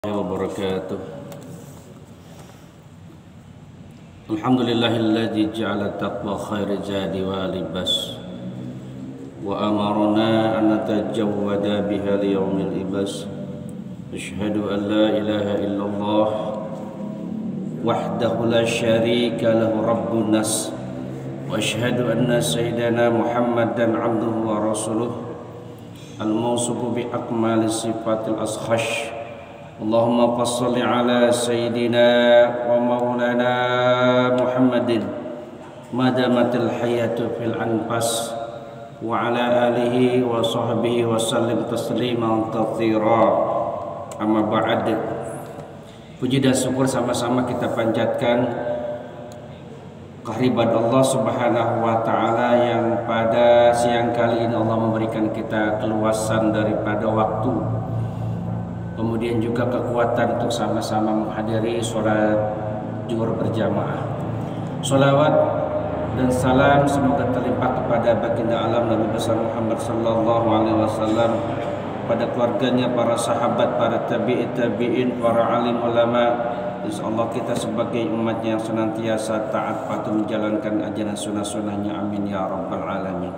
wabarakatuh. Alhamdulillahilladzi ja'ala taqwa khairi zadi wa libas wa amarna an natajawwada biha li yaumil ibas. Asyhadu an la ilaha illallah wahdahu la syarika lahu rabbun nas wa asyhadu anna sayyidana Muhammadan abduhu wa rasuluh al-mawsufu bi akmali sifatil ashash. Allahumma fassalli ala sayyidina wa maulana Muhammadin madamatil hayatu fil anfas wa ala alihi wa sahbihi wa sallim tasliman katsira. Amma ba'd. Puji dan syukur sama-sama kita panjatkan kehadirat Allah Subhanahu wa taala yang pada siang kali ini Allah memberikan kita keluasan daripada waktu, kemudian juga kekuatan untuk sama-sama menghadiri sholat zuhur berjamaah. Sholawat dan salam semoga terlimpah kepada baginda alam Nabi besar Muhammad sallallahu alaihi wasallam, pada keluarganya, para sahabat, para tabi'in, para alim ulama. Insyaallah kita sebagai umatnya yang senantiasa taat patuh menjalankan ajaran sunnah-sunnahnya. Amin ya rabbal alamin.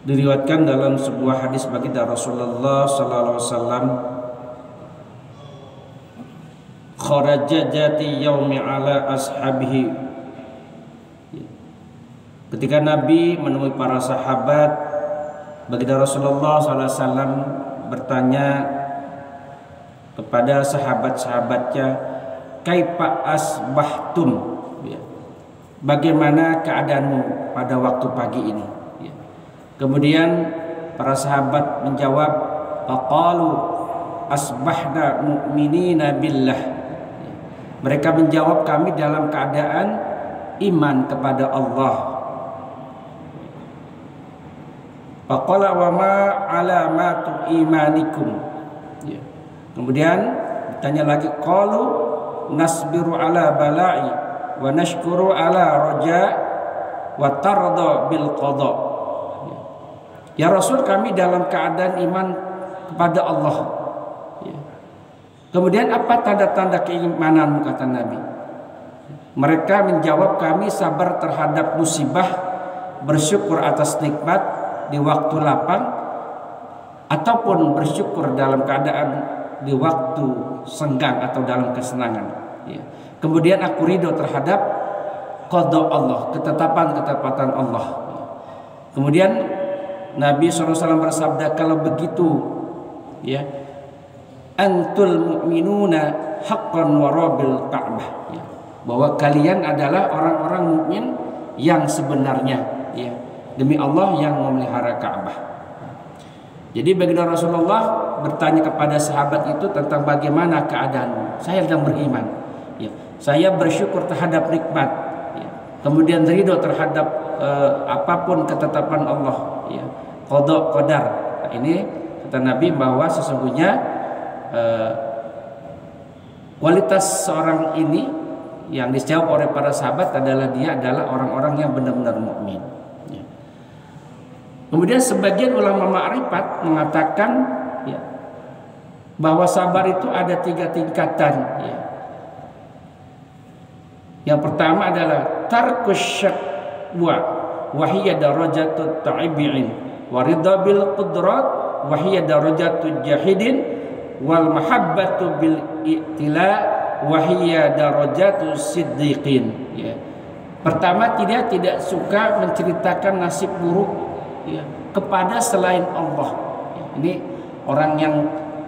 Diriwayatkan dalam sebuah hadis baginda Rasulullah sallallahu alaihi wasallam, kharaja jati yaumi ala ashabihi. Ketika Nabi menemui para sahabat, baginda Rasulullah sallallahu alaihi wasallam bertanya kepada sahabat-sahabatnya, kaifa asbahtum, bagaimana keadaanmu pada waktu pagi ini? Kemudian para sahabat menjawab, faqalu asbahna mu'minina billah. Mereka menjawab, kami dalam keadaan iman kepada Allah. Faqala wa ma alamatu imanikum. Kemudian ditanya lagi, qalu nasbiru ala bala'i wa nashkuru ala raja wa tarda bil qada. Ya Rasul, kami dalam keadaan iman kepada Allah. Kemudian apa tanda-tanda keimananmu, kata Nabi? Mereka menjawab, kami sabar terhadap musibah, bersyukur atas nikmat di waktu lapang, ataupun bersyukur dalam keadaan di waktu senggang atau dalam kesenangan. Kemudian aku ridho terhadap qada Allah, ketetapan Allah. Kemudian Nabi SAW bersabda, kalau begitu antul mu'minuna haqqan wa rabbil ka'bah, bahwa kalian adalah orang-orang mukmin yang sebenarnya, demi Allah yang memelihara Ka'bah. Jadi baginda Rasulullah bertanya kepada sahabat itu tentang bagaimana keadaanmu. Saya sedang beriman, saya bersyukur terhadap nikmat, kemudian ridho terhadap apapun ketetapan Allah, qada qadar. Nah, ini kata Nabi bahwa sesungguhnya kualitas seorang ini yang dijawab oleh para sahabat adalah dia adalah orang-orang yang benar-benar mukmin. Kemudian sebagian ulama ma'rifat mengatakan bahwa sabar itu ada 3 tingkatan. Yang pertama adalah tarkus syakwa wa hiya darajatut ta'ibi'in, wa ridha bil qudrat wa hiya darajatut jahidin, wal mahabbatu bil i'tila wa hiya darajatus siddiqin. Pertama, tidak suka menceritakan nasib buruk kepada selain Allah. Ini orang yang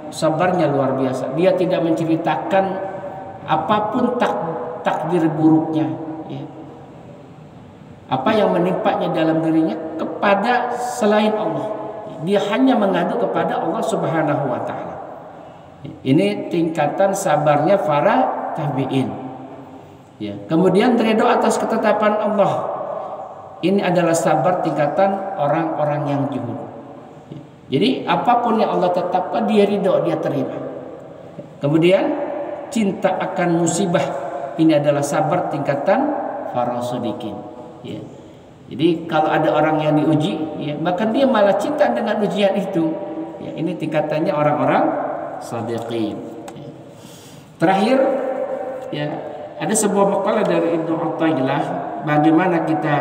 sabarnya luar biasa. Dia tidak menceritakan apapun takdir buruknya, apa yang menimpanya dalam dirinya kepada selain Allah. Dia hanya mengadu kepada Allah Subhanahu wa taala. Ini tingkatan sabarnya para tabi'in. Kemudian ridho atas ketetapan Allah. Ini adalah sabar tingkatan orang-orang yang zuhud. Jadi apapun yang Allah tetapkan dia ridho, dia terima. Kemudian cinta akan musibah. Ini adalah sabar tingkatan para shodiqin. Jadi kalau ada orang yang diuji, bahkan dia malah cinta dengan ujian itu. Ya, ini tingkatannya orang-orang shadiqin. Ya. Terakhir, ya, ada sebuah makalah dari Ibnu Athaillah bagaimana kita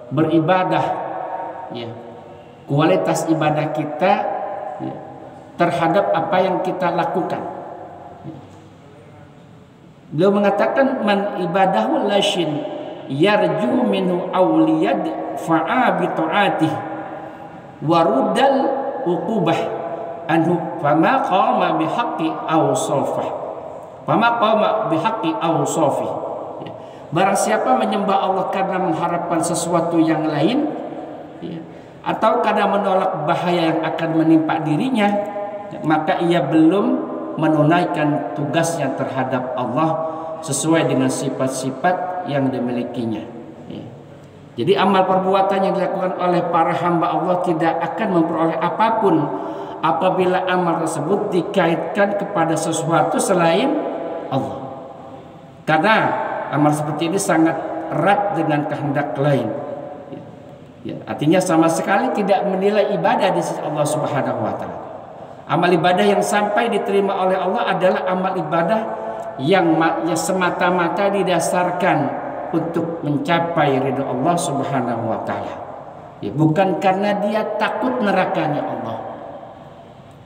beribadah, ya, kualitas ibadah kita, ya, terhadap apa yang kita lakukan. Beliau mengatakan man ibadahu lashin yarju minhu awliyad fa'a bi ta'atih warudal uqubah anhu fama qama bihaqqi awsafah fama qama bihaqqi awsafih. Barang siapa menyembah Allah karena mengharapkan sesuatu yang lain, ya, atau karena menolak bahaya yang akan menimpa dirinya, maka ia belum menunaikan tugasnya terhadap Allah sesuai dengan sifat-sifat yang dimilikinya. Ya. Jadi amal perbuatan yang dilakukan oleh para hamba Allah tidak akan memperoleh apapun apabila amal tersebut dikaitkan kepada sesuatu selain Allah. Karena amal seperti ini sangat erat dengan kehendak lain. Ya, artinya sama sekali tidak menilai ibadah di sisi Allah Subhanahu wa taala. Amal ibadah yang sampai diterima oleh Allah adalah amal ibadah yang semata-mata didasarkan untuk mencapai ridha Allah Subhanahu wa taala. Ya, bukan karena dia takut nerakanya Allah.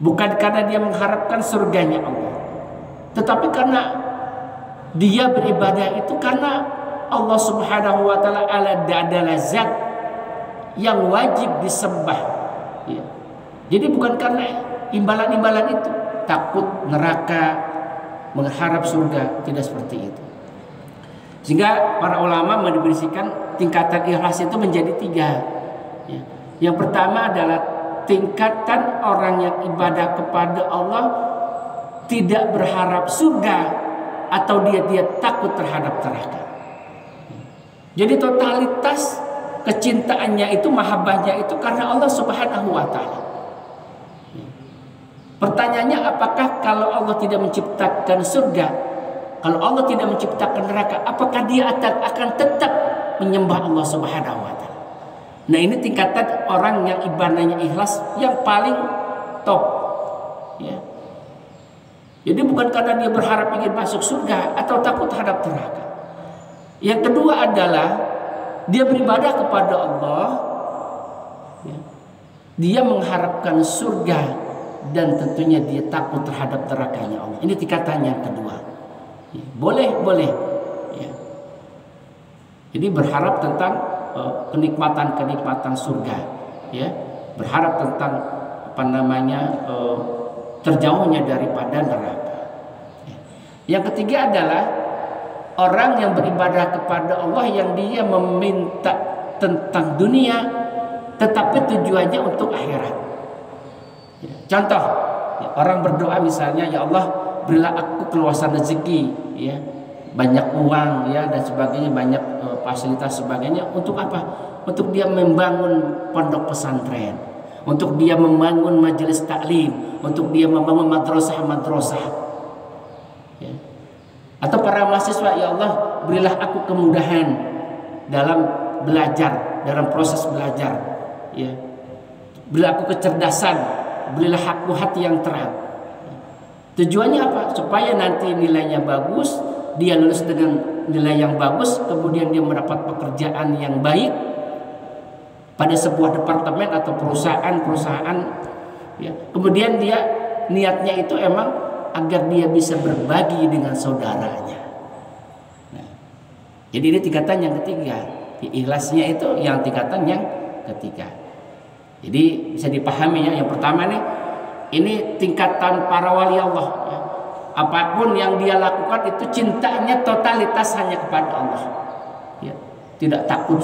Bukan karena dia mengharapkan surganya Allah. Tetapi karena dia beribadah itu karena Allah Subhanahu wa taala adalah zat yang wajib disembah. Ya. Jadi bukan karena imbalan-imbalan itu, takut neraka, mengharap surga, tidak seperti itu. Sehingga para ulama mendefinisikan tingkatan ikhlas itu menjadi 3. Ya. Yang pertama adalah tingkatan orang yang ibadah kepada Allah tidak berharap surga atau dia takut terhadap neraka. Jadi totalitas kecintaannya itu, mahabbahnya itu karena Allah Subhanahu wa taala. Pertanyaannya, apakah kalau Allah tidak menciptakan surga, kalau Allah tidak menciptakan neraka, apakah dia akan tetap menyembah Allah Subhanahu wa taala? Nah, ini tingkatan orang yang ibadahnya ikhlas yang paling top. Ya. Jadi bukan karena dia berharap ingin masuk surga atau takut terhadap neraka. Yang kedua adalah dia beribadah kepada Allah, ya, dia mengharapkan surga dan tentunya dia takut terhadap nerakanya Allah. Ini tingkatan yang kedua. Ya, boleh. Ya. Jadi berharap tentang kenikmatan surga, ya, berharap tentang terjauhnya daripada neraka. Ya. Yang ketiga adalah orang yang beribadah kepada Allah yang dia meminta tentang dunia tetapi tujuannya untuk akhirat. Ya. Contoh, ya, orang berdoa misalnya, ya Allah berilah aku keluasan rezeki, ya, banyak uang, ya, dan sebagainya, banyak fasilitas sebagainya. Untuk apa? Untuk dia membangun pondok pesantren, untuk dia membangun majelis taklim, untuk dia membangun madrasah. Ya. Atau para mahasiswa, ya Allah berilah aku kemudahan dalam belajar, dalam proses belajar, ya. Berilah aku kecerdasan, berilah aku hati yang terang. Tujuannya apa? Supaya nanti nilainya bagus, dia lulus dengan nilai yang bagus, kemudian dia mendapat pekerjaan yang baik pada sebuah departemen atau perusahaan, ya. Kemudian dia niatnya itu emang agar dia bisa berbagi dengan saudaranya. Nah, jadi ini tingkatan yang ketiga. Ikhlasnya itu yang tingkatan yang ketiga. Jadi bisa dipahami, ya. Yang pertama nih, ini tingkatan para wali Allah, ya. Apapun yang dia lakukan itu cintanya totalitas hanya kepada Allah, ya. Tidak takut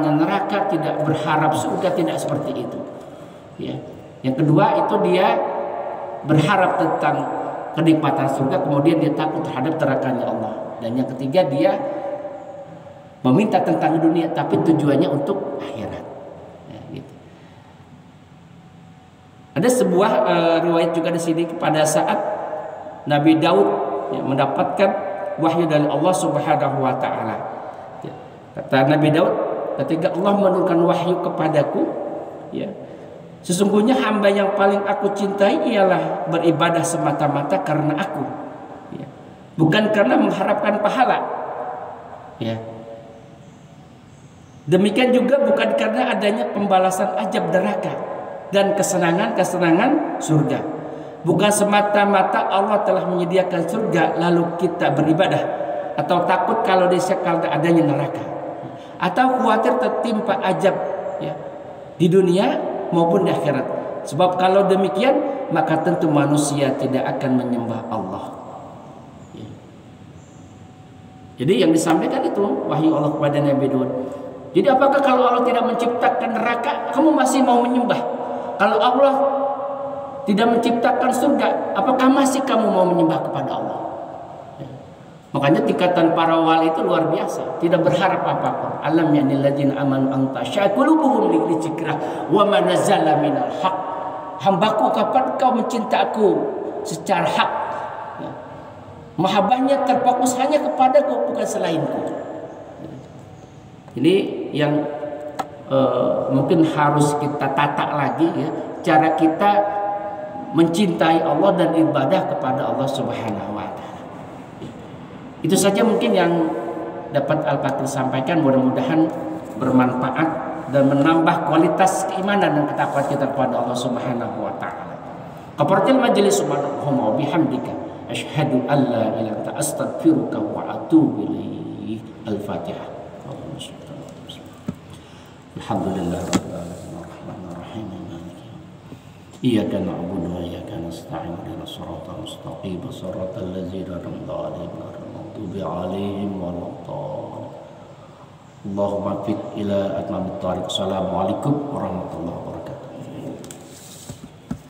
neraka, tidak berharap surga, tidak seperti itu, ya. Yang kedua itu dia berharap tentang kenikmatan surga, kemudian dia takut terhadap nerakanya Allah. Dan yang ketiga dia meminta tentang dunia tapi tujuannya untuk akhirat, ya, gitu. Ada sebuah riwayat juga di sini pada saat Nabi Daud, ya, mendapatkan wahyu dari Allah Subhanahu wa taala. Ya. Kata Nabi Daud, ketika Allah menurunkan wahyu kepadaku, ya, Sesungguhnya hamba yang paling aku cintai ialah beribadah semata-mata karena aku, ya. Bukan karena mengharapkan pahala, ya. Demikian juga bukan karena adanya pembalasan ajab neraka dan kesenangan-kesenangan surga. Bukan semata-mata Allah telah menyediakan surga lalu kita beribadah, atau takut kalau karena adanya neraka, atau khawatir tertimpa ajab, ya, di dunia maupun di akhirat. Sebab kalau demikian maka tentu manusia tidak akan menyembah Allah, ya. Jadi yang disampaikan itu wahyu Allah kepada Nabi Daud. Jadi apakah kalau Allah tidak menciptakan neraka kamu masih mau menyembah? Kalau Allah tidak menciptakan surga, apakah masih kamu mau menyembah kepada Allah? Ya. Makanya tingkatan para wali itu luar biasa, tidak berharap apapun. Alam yanil ladzina amanu anta syaqulubuhum li dzikrah wa ma nazala minal haq. Hambaku, kapan kau mencinta aku secara hak? Ya. Mahabbahnya terfokus hanya kepadaku, bukan selainku. Ini yang mungkin harus kita tata lagi, ya, cara kita mencintai Allah dan ibadah kepada Allah Subhanahu wa taala. Itu saja mungkin yang dapat Al-Fatih sampaikan, mudah-mudahan bermanfaat dan menambah kualitas keimanan dan ketakwaan kita kepada Allah Subhanahu wa taala. Qafaratil majlis subhanallah wa bihamdika asyhadu an la ilaha illa anta astaghfiruka wa atubu ilaik. Al-Fatihah. Alhamdulillahirabbil alamin arrahmanir rahim maliki yaumiddin iyyaka na'budu wa iyyaka nasta'in ihdinas siratal mustaqim siratal ladzina an'amta 'alaihim ghairil maghdubi 'alaihim waladdallin. Allahumma fid ila atmamit thariq. Assalamualaikum warahmatullahi wabarakatuh.